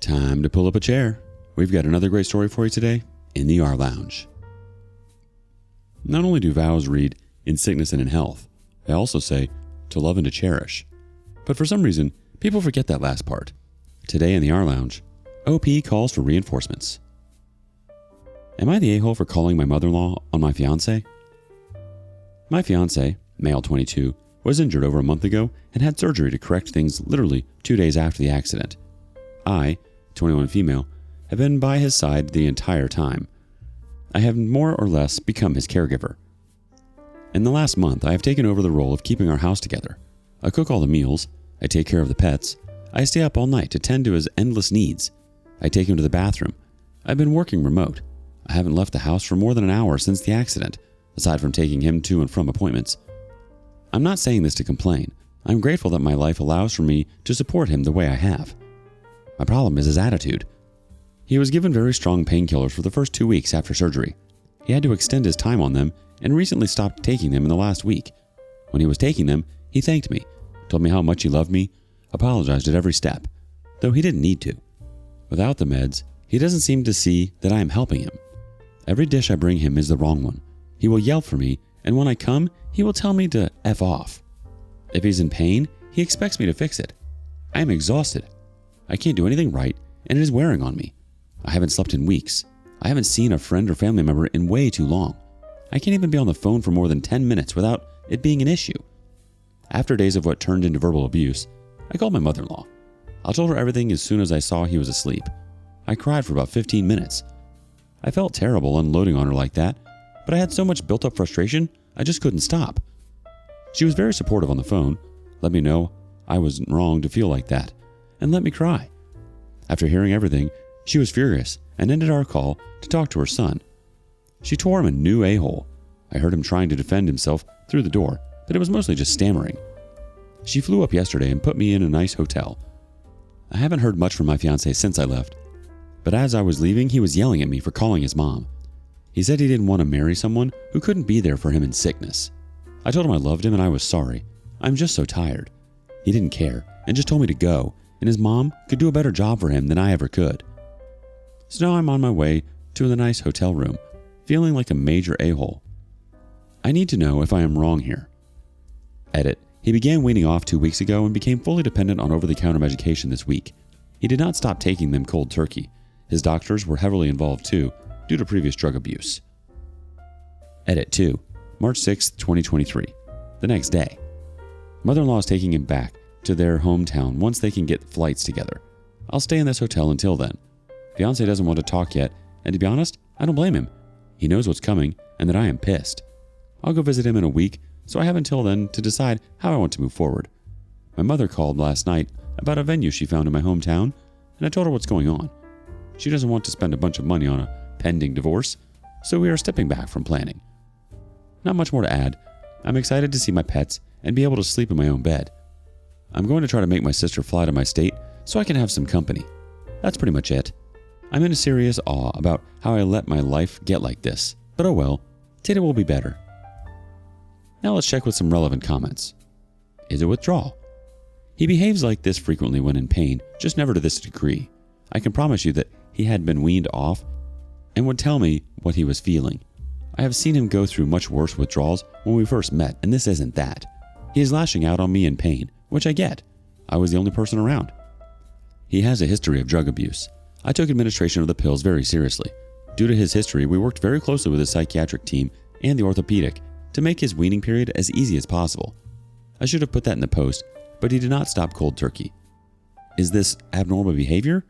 Time to pull up a chair. We've got another great story for you today in the rLounge. Not only do vows read in sickness and in health, they also say to love and to cherish. But for some reason, people forget that last part. Today in the rLounge, OP calls for reinforcements. Am I the a-hole for calling my mother-in-law on my fiancé? My fiancé, male 22, was injured over a month ago and had surgery to correct things literally 2 days after the accident. I, 21 female, have been by his side the entire time. I have more or less become his caregiver. In the last month, I have taken over the role of keeping our house together. I cook all the meals, I take care of the pets, I stay up all night to tend to his endless needs. I take him to the bathroom. I've been working remote. I haven't left the house for more than an hour since the accident, aside from taking him to and from appointments. I'm not saying this to complain. I'm grateful that my life allows for me to support him the way I have. My problem is his attitude. He was given very strong painkillers for the first 2 weeks after surgery. He had to extend his time on them and recently stopped taking them in the last week. When he was taking them, he thanked me, told me how much he loved me, apologized at every step, though he didn't need to. Without the meds, he doesn't seem to see that I am helping him. Every dish I bring him is the wrong one. He will yell for me, and when I come, he will tell me to F off. If he's in pain, he expects me to fix it. I am exhausted. I can't do anything right, and it is wearing on me. I haven't slept in weeks. I haven't seen a friend or family member in way too long. I can't even be on the phone for more than 10 minutes without it being an issue. After days of what turned into verbal abuse, I called my mother-in-law. I told her everything as soon as I saw he was asleep. I cried for about 15 minutes. I felt terrible unloading on her like that, but I had so much built-up frustration, I just couldn't stop. She was very supportive on the phone, let me know I wasn't wrong to feel like that, and let me cry. After hearing everything, she was furious and ended our call to talk to her son. She tore him a new a-hole. I heard him trying to defend himself through the door, but it was mostly just stammering. She flew up yesterday and put me in a nice hotel. I haven't heard much from my fiancé since I left, but as I was leaving, he was yelling at me for calling his mom. He said he didn't want to marry someone who couldn't be there for him in sickness. I told him I loved him and I was sorry. I'm just so tired. He didn't care and just told me to go, and his mom could do a better job for him than I ever could. So now I'm on my way to the nice hotel room, feeling like a major a-hole. I need to know if I am wrong here. Edit. He began weaning off 2 weeks ago and became fully dependent on over-the-counter medication this week. He did not stop taking them cold turkey. His doctors were heavily involved too, due to previous drug abuse. Edit 2. March 6, 2023. The next day. Mother-in-law is taking him back to their hometown once they can get flights together. I'll stay in this hotel until then. Fiancé doesn't want to talk yet, and to be honest, I don't blame him. He knows what's coming and that I am pissed. I'll go visit him in a week, so I have until then to decide how I want to move forward. My mother called last night about a venue she found in my hometown, and I told her what's going on. She doesn't want to spend a bunch of money on a pending divorce, so we are stepping back from planning. Not much more to add. I'm excited to see my pets and be able to sleep in my own bed. I'm going to try to make my sister fly to my state so I can have some company. That's pretty much it. I'm in a serious awe about how I let my life get like this, but oh well, Tita will be better. Now let's check with some relevant comments. Is it withdrawal? He behaves like this frequently when in pain, just never to this degree. I can promise you that he had been weaned off and would tell me what he was feeling. I have seen him go through much worse withdrawals when we first met, and this isn't that. He is lashing out on me in pain, which I get. I was the only person around. He has a history of drug abuse. I took administration of the pills very seriously. Due to his history, we worked very closely with his psychiatric team and the orthopedic to make his weaning period as easy as possible. I should have put that in the post, but he did not stop cold turkey. Is this abnormal behavior?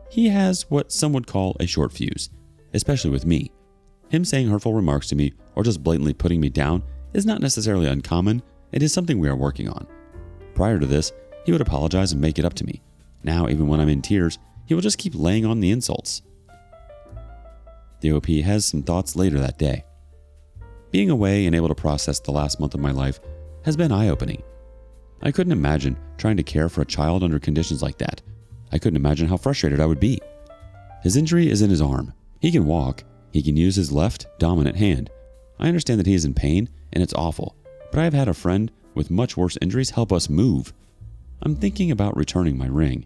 He has what some would call a short fuse, especially with me. Him saying hurtful remarks to me or just blatantly putting me down is not necessarily uncommon. It is something we are working on. Prior to this, he would apologize and make it up to me. Now, even when I'm in tears, he will just keep laying on the insults. The OP has some thoughts later that day. Being away and able to process the last month of my life has been eye-opening. I couldn't imagine trying to care for a child under conditions like that. I couldn't imagine how frustrated I would be. His injury is in his arm. He can walk. He can use his left dominant hand. I understand that he is in pain and it's awful, but I have had a friend with much worse injuries help us move. I'm thinking about returning my ring.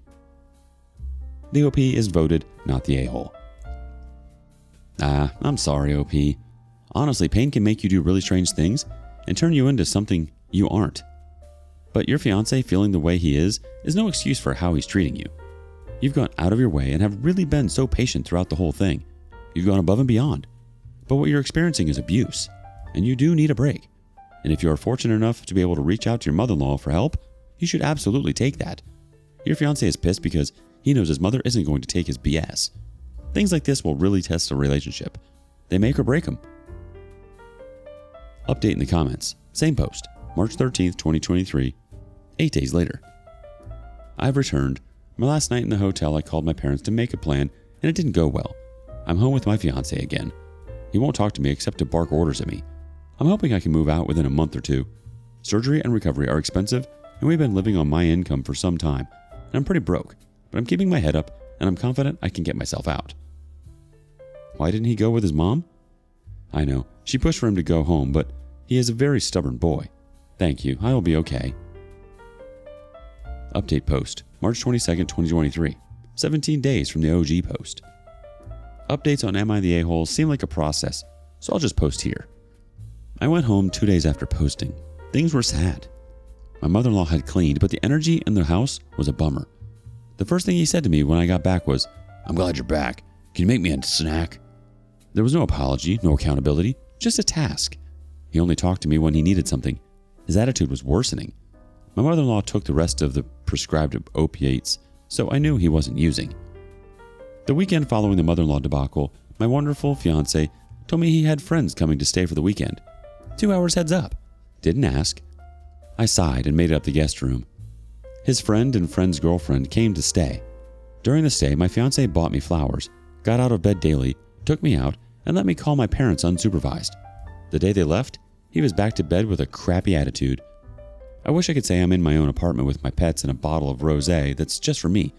the OP is voted not the a-hole. I'm sorry, OP. Honestly, pain can make you do really strange things and turn you into something you aren't. But your fiancé feeling the way he is no excuse for how he's treating you. You've gone out of your way and have really been so patient throughout the whole thing. You've gone above and beyond. But what you're experiencing is abuse, and you do need a break. And if you are fortunate enough to be able to reach out to your mother-in-law for help, you should absolutely take that. Your fiancé is pissed because he knows his mother isn't going to take his BS. Things like this will really test a relationship. They make or break them. Update in the comments. Same post, March 13th, 2023, 8 days later. I've returned. My last night in the hotel, I called my parents to make a plan, and it didn't go well. I'm home with my fiancé again. He won't talk to me except to bark orders at me. I'm hoping I can move out within a month or two. Surgery and recovery are expensive, and we've been living on my income for some time, and I'm pretty broke, but I'm keeping my head up, and I'm confident I can get myself out. Why didn't he go with his mom? I know, she pushed for him to go home, but he is a very stubborn boy. Thank you, I'll be okay. Update post, March 22nd, 2023, 17 days from the OG post. Updates on Am I the A-hole seem like a process, so I'll just post here. I went home 2 days after posting. Things were sad. My mother-in-law had cleaned, but the energy in the house was a bummer. The first thing he said to me when I got back was, "I'm glad you're back. Can you make me a snack?" There was no apology, no accountability, just a task. He only talked to me when he needed something. His attitude was worsening. My mother-in-law took the rest of the prescribed opiates, so I knew he wasn't using. The weekend following the mother-in-law debacle, my wonderful fiancé told me he had friends coming to stay for the weekend. 2 hours heads up. Didn't ask. I sighed and made it up the guest room. His friend and friend's girlfriend came to stay. During the stay, my fiancé bought me flowers, got out of bed daily, took me out, and let me call my parents unsupervised. The day they left, he was back to bed with a crappy attitude. I wish I could say I'm in my own apartment with my pets and a bottle of rosé that's just for me,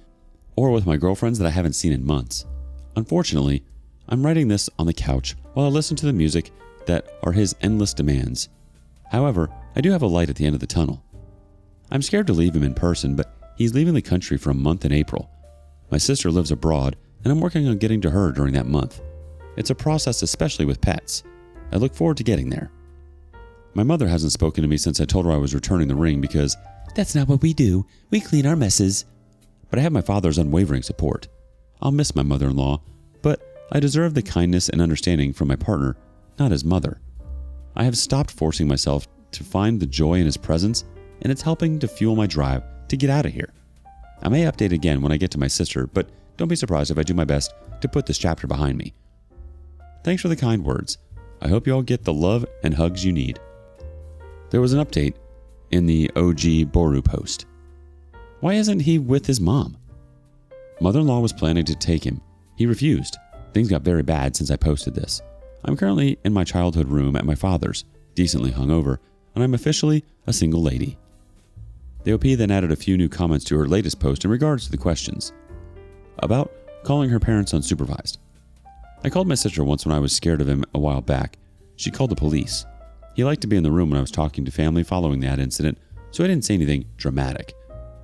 or with my girlfriends that I haven't seen in months. Unfortunately, I'm writing this on the couch while I listen to the music that are his endless demands. However, I do have a light at the end of the tunnel. I'm scared to leave him in person, but he's leaving the country for a month in April. My sister lives abroad, and I'm working on getting to her during that month. It's a process, especially with pets. I look forward to getting there. My mother hasn't spoken to me since I told her I was returning the ring because that's not what we do. We clean our messes. But I have my father's unwavering support. I'll miss my mother-in-law, but I deserve the kindness and understanding from my partner, not his mother. I have stopped forcing myself to find the joy in his presence, and it's helping to fuel my drive to get out of here. I may update again when I get to my sister, but don't be surprised if I do my best to put this chapter behind me. Thanks for the kind words. I hope you all get the love and hugs you need. There was an update in the OG Boru post. Why isn't he with his mom? Mother-in-law was planning to take him. He refused. Things got very bad since I posted this. I'm currently in my childhood room at my father's, decently hungover, and I'm officially a single lady. The OP then added a few new comments to her latest post in regards to the questions. About calling her parents unsupervised. I called my sister once when I was scared of him a while back. She called the police. He liked to be in the room when I was talking to family following that incident, so I didn't say anything dramatic.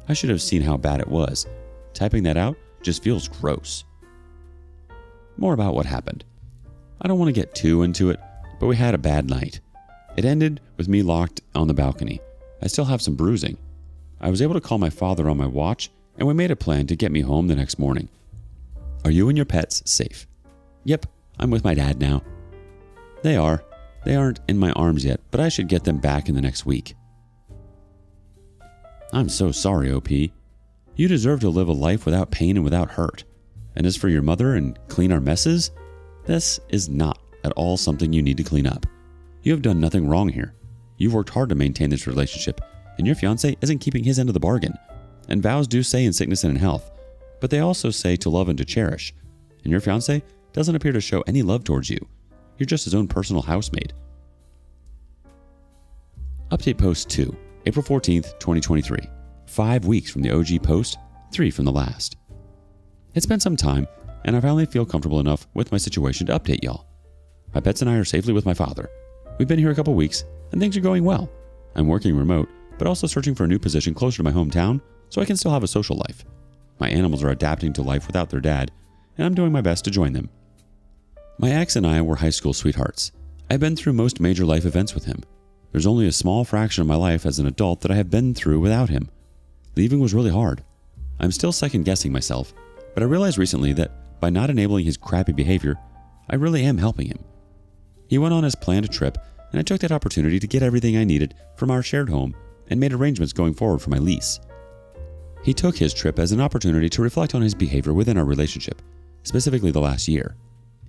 I should have seen how bad it was. Typing that out just feels gross. More about what happened. I don't want to get too into it, but we had a bad night. It ended with me locked on the balcony. I still have some bruising. I was able to call my father on my watch, and we made a plan to get me home the next morning. Are you and your pets safe? Yep, I'm with my dad now. They are. They aren't in my arms yet, but I should get them back in the next week. I'm so sorry, OP. You deserve to live a life without pain and without hurt. And as for your mother and clean our messes, this is not at all something you need to clean up. You have done nothing wrong here. You've worked hard to maintain this relationship, and your fiancé isn't keeping his end of the bargain. And vows do say in sickness and in health, but they also say to love and to cherish. And your fiancé doesn't appear to show any love towards you. You're just his own personal housemaid. Update post 2, April 14th, 2023. 5 weeks from the OG post, 3 from the last. It's been some time, and I finally feel comfortable enough with my situation to update y'all. My pets and I are safely with my father. We've been here a couple weeks, and things are going well. I'm working remote, but also searching for a new position closer to my hometown so I can still have a social life. My animals are adapting to life without their dad, and I'm doing my best to join them. My ex and I were high school sweethearts. I've been through most major life events with him. There's only a small fraction of my life as an adult that I have been through without him. Leaving was really hard. I'm still second-guessing myself, but I realized recently that by not enabling his crappy behavior, I really am helping him. He went on his planned trip, and I took that opportunity to get everything I needed from our shared home and made arrangements going forward for my lease. He took his trip as an opportunity to reflect on his behavior within our relationship, specifically the last year.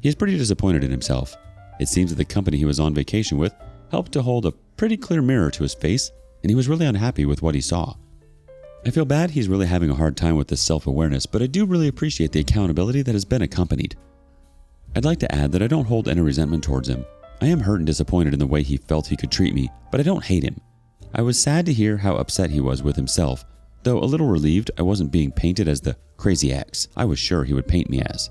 He is pretty disappointed in himself. It seems that the company he was on vacation with helped to hold a pretty clear mirror to his face, and he was really unhappy with what he saw. I feel bad he's really having a hard time with this self-awareness, but I do really appreciate the accountability that has been accompanied. I'd like to add that I don't hold any resentment towards him. I am hurt and disappointed in the way he felt he could treat me, but I don't hate him. I was sad to hear how upset he was with himself, though a little relieved I wasn't being painted as the crazy ex I was sure he would paint me as.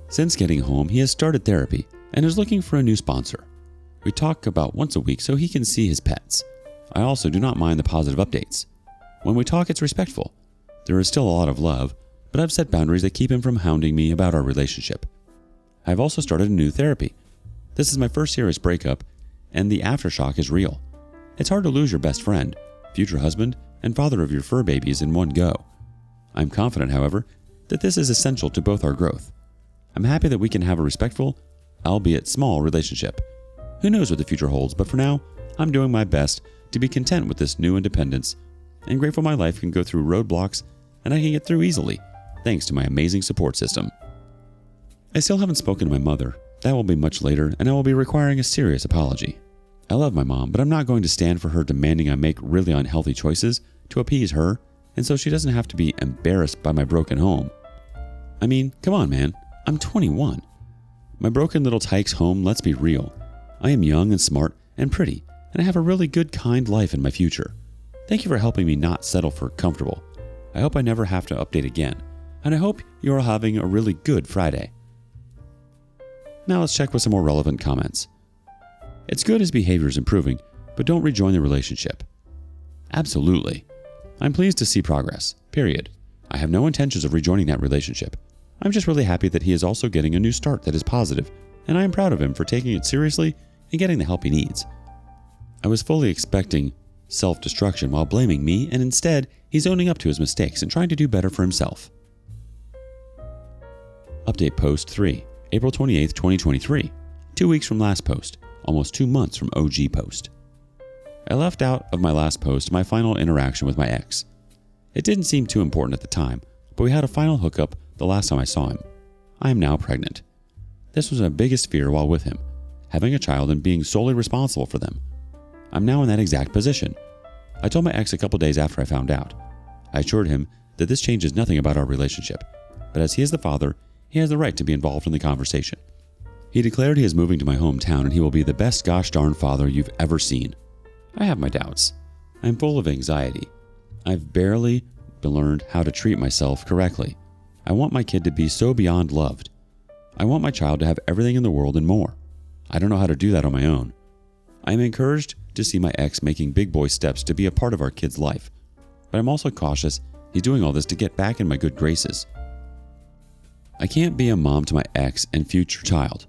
Since getting home, he has started therapy and is looking for a new sponsor. We talk about once a week so he can see his pets. I also do not mind the positive updates. When we talk, it's respectful. There is still a lot of love, but I've set boundaries that keep him from hounding me about our relationship. I've also started a new therapy. This is my first serious breakup, and the aftershock is real. It's hard to lose your best friend, future husband, and father of your fur babies in one go. I'm confident, however, that this is essential to both our growth. I'm happy that we can have a respectful, albeit small, relationship. Who knows what the future holds, but for now, I'm doing my best to be content with this new independence and grateful my life can go through roadblocks and I can get through easily, thanks to my amazing support system. I still haven't spoken to my mother. That will be much later, and I will be requiring a serious apology. I love my mom, but I'm not going to stand for her demanding I make really unhealthy choices to appease her, and so she doesn't have to be embarrassed by my broken home. I mean, come on, man. I'm 21. My broken little tyke's home, let's be real. I am young and smart and pretty, and I have a really good, kind life in my future. Thank you for helping me not settle for comfortable. I hope I never have to update again, and I hope you are having a really good Friday. Now let's check with some more relevant comments. It's good his behavior is improving, but don't rejoin the relationship. Absolutely. I'm pleased to see progress, period. I have no intentions of rejoining that relationship. I'm just really happy that he is also getting a new start that is positive, and I am proud of him for taking it seriously and getting the help he needs. I was fully expecting self-destruction while blaming me, and instead, he's owning up to his mistakes and trying to do better for himself. Update post 3, April 28th, 2023. 2 weeks from last post, almost 2 months from OG post. I left out of my last post my final interaction with my ex. It didn't seem too important at the time, but we had a final hookup the last time I saw him. I am now pregnant. This was my biggest fear while with him, having a child and being solely responsible for them. I'm now in that exact position. I told my ex a couple days after I found out. I assured him that this changes nothing about our relationship, but as he is the father, he has the right to be involved in the conversation. He declared he is moving to my hometown and he will be the best gosh darn father you've ever seen. I have my doubts. I'm full of anxiety. I've barely learned how to treat myself correctly. I want my kid to be so beyond loved. I want my child to have everything in the world and more. I don't know how to do that on my own. I am encouraged to see my ex making big boy steps to be a part of our kid's life, but I'm also cautious he's doing all this to get back in my good graces. I can't be a mom to my ex and future child.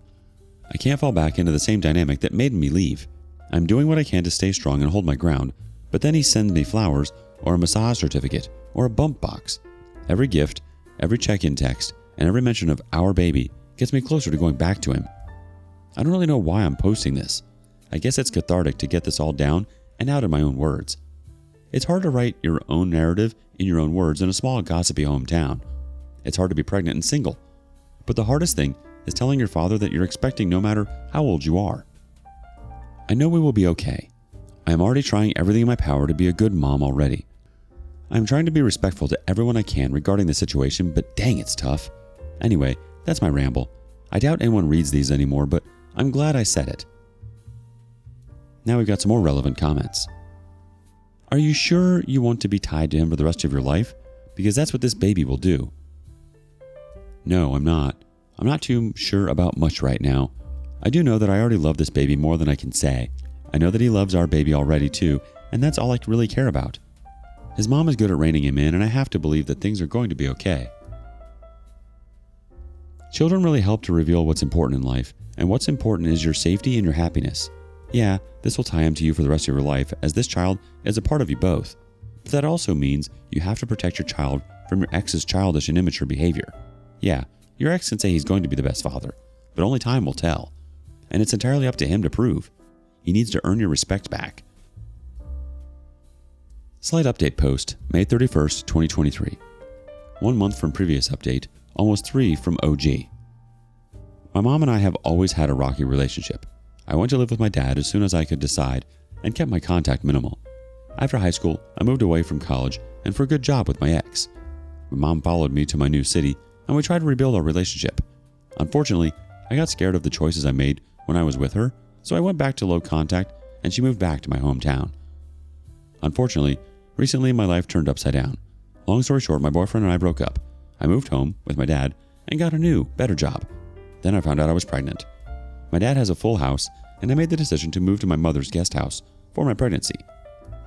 I can't fall back into the same dynamic that made me leave. I'm doing what I can to stay strong and hold my ground, but then he sends me flowers or a massage certificate or a bump box. Every gift, every check-in text, and every mention of our baby gets me closer to going back to him. I don't really know why I'm posting this. I guess it's cathartic to get this all down and out in my own words. It's hard to write your own narrative in your own words in a small gossipy hometown. It's hard to be pregnant and single. But the hardest thing is telling your father that you're expecting no matter how old you are. I know we will be okay. I am already trying everything in my power to be a good mom already. I am trying to be respectful to everyone I can regarding the situation, but dang, it's tough. Anyway, that's my ramble. I doubt anyone reads these anymore, but I'm glad I said it. Now we've got some more relevant comments. Are you sure you want to be tied to him for the rest of your life? Because that's what this baby will do. No, I'm not. I'm not too sure about much right now. I do know that I already love this baby more than I can say. I know that he loves our baby already too, and that's all I really care about. His mom is good at reining him in, and I have to believe that things are going to be okay. Children really help to reveal what's important in life, and what's important is your safety and your happiness. Yeah, this will tie him to you for the rest of your life, as this child is a part of you both. But that also means you have to protect your child from your ex's childish and immature behavior. Yeah, your ex can say he's going to be the best father, but only time will tell. And it's entirely up to him to prove. He needs to earn your respect back. Slight update post, May 31st, 2023. 1 month from previous update, almost 3 from OG. My mom and I have always had a rocky relationship. I went to live with my dad as soon as I could decide and kept my contact minimal. After high school, I moved away from college and for a good job with my ex. My mom followed me to my new city and we tried to rebuild our relationship. Unfortunately, I got scared of the choices I made when I was with her, so I went back to low contact and she moved back to my hometown. Unfortunately, recently my life turned upside down. Long story short, my boyfriend and I broke up. I moved home with my dad and got a new, better job. Then I found out I was pregnant. My dad has a full house, and I made the decision to move to my mother's guest house for my pregnancy,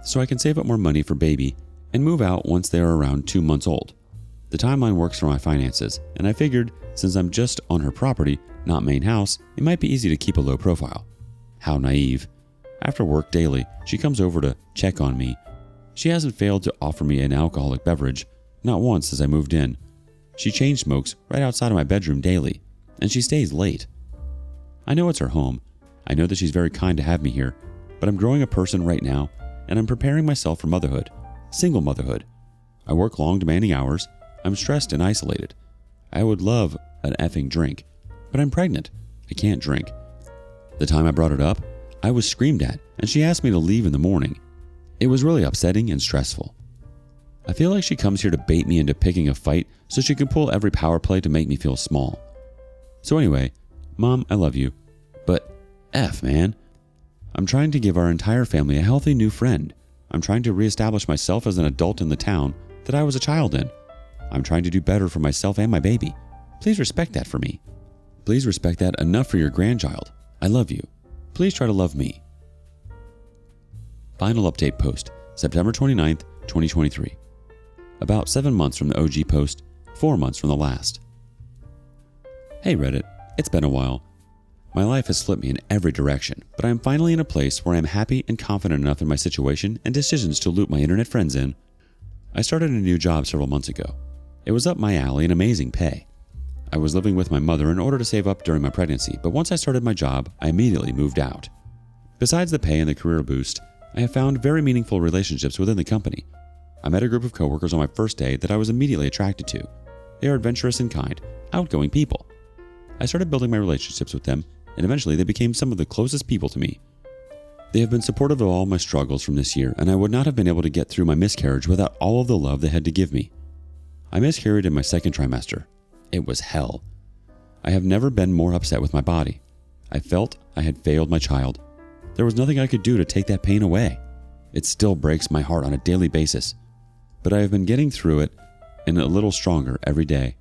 so I can save up more money for baby and move out once they are around 2 months old. The timeline works for my finances, and I figured since I'm just on her property, not main house, it might be easy to keep a low profile. How naive. After work daily, she comes over to check on me. She hasn't failed to offer me an alcoholic beverage, not once since I moved in. She chain smokes right outside of my bedroom daily, and she stays late. I know it's her home. I know that she's very kind to have me here, but I'm growing a person right now, and I'm preparing myself for motherhood, single motherhood. I work long, demanding hours. I'm stressed and isolated. I would love an effing drink, but I'm pregnant. I can't drink. The time I brought it up, I was screamed at, and she asked me to leave in the morning. It was really upsetting and stressful. I feel like she comes here to bait me into picking a fight so she can pull every power play to make me feel small. So anyway, Mom, I love you, but man. I'm trying to give our entire family a healthy new friend. I'm trying to reestablish myself as an adult in the town that I was a child in. I'm trying to do better for myself and my baby. Please respect that for me. Please respect that enough for your grandchild. I love you. Please try to love me. Final update post, September 29th, 2023. About 7 months from the OG post, 4 months from the last. Hey Reddit, it's been a while. My life has flipped me in every direction, but I am finally in a place where I am happy and confident enough in my situation and decisions to loop my internet friends in. I started a new job several months ago. It was up my alley and amazing pay. I was living with my mother in order to save up during my pregnancy, but once I started my job, I immediately moved out. Besides the pay and the career boost, I have found very meaningful relationships within the company. I met a group of coworkers on my first day that I was immediately attracted to. They are adventurous and kind, outgoing people. I started building my relationships with them, and eventually they became some of the closest people to me. They have been supportive of all my struggles from this year, and I would not have been able to get through my miscarriage without all of the love they had to give me. I miscarried in my second trimester. It was hell. I have never been more upset with my body. I felt I had failed my child. There was nothing I could do to take that pain away. It still breaks my heart on a daily basis, but I have been getting through it and a little stronger every day.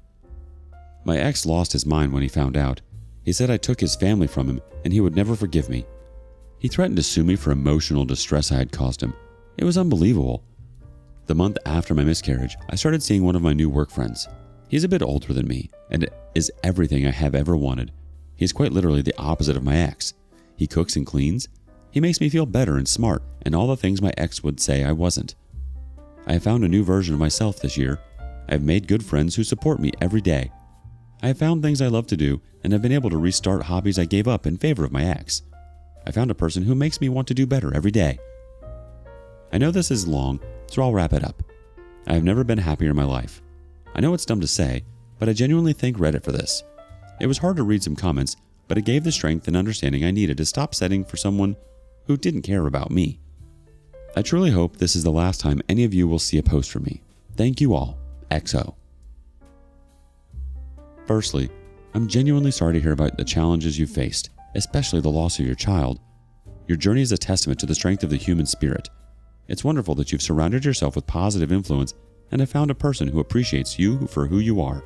My ex lost his mind when he found out. He said I took his family from him and he would never forgive me. He threatened to sue me for emotional distress I had caused him. It was unbelievable. The month after my miscarriage, I started seeing one of my new work friends. He's a bit older than me and is everything I have ever wanted. He is quite literally the opposite of my ex. He cooks and cleans. He makes me feel better and smart and all the things my ex would say I wasn't. I have found a new version of myself this year. I have made good friends who support me every day. I have found things I love to do and have been able to restart hobbies I gave up in favor of my ex. I found a person who makes me want to do better every day. I know this is long, so I'll wrap it up. I have never been happier in my life. I know it's dumb to say, but I genuinely thank Reddit for this. It was hard to read some comments, but it gave the strength and understanding I needed to stop setting for someone who didn't care about me. I truly hope this is the last time any of you will see a post from me. Thank you all. XO. Firstly, I'm genuinely sorry to hear about the challenges you faced, especially the loss of your child. Your journey is a testament to the strength of the human spirit. It's wonderful that you've surrounded yourself with positive influence and have found a person who appreciates you for who you are.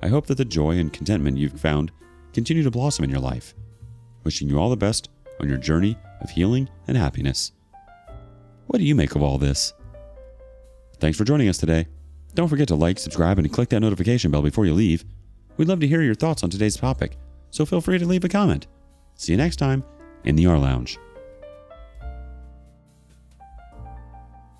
I hope that the joy and contentment you've found continue to blossom in your life. Wishing you all the best on your journey of healing and happiness. What do you make of all this? Thanks for joining us today. Don't forget to like, subscribe, and click that notification bell before you leave. We'd love to hear your thoughts on today's topic, so feel free to leave a comment. See you next time in the rLounge.